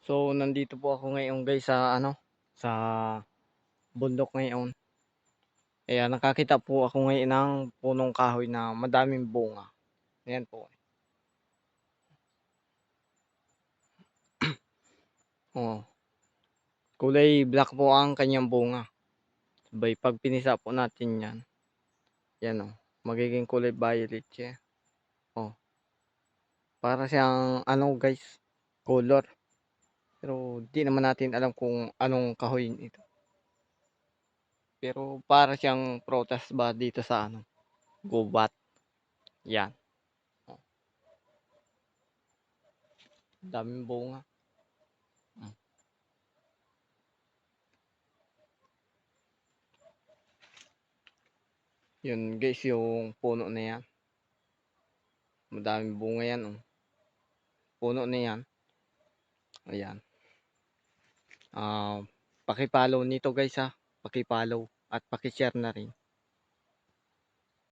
So, nandito po ako ngayon guys sa sa bundok ngayon. Ayan, nakakita po ako ngayon ng punong kahoy na madaming bunga. Ayan po. Oh, kulay black po ang kanyang bunga. Sabay pag pinisa po natin yan, yan magiging kulay violet siya. Oh, para siyang guys, color. Pero di naman natin alam kung anong kahoy ito. Pero para siyang prutas ba dito sa gubat. Yan. Oh, daming bunga. Mm. Yun guys, yung puno na yan. Madaming bunga yan. Puno na yan. Ayan. Ah, paki-follow nito guys ha. Paki-follow at paki-share na rin.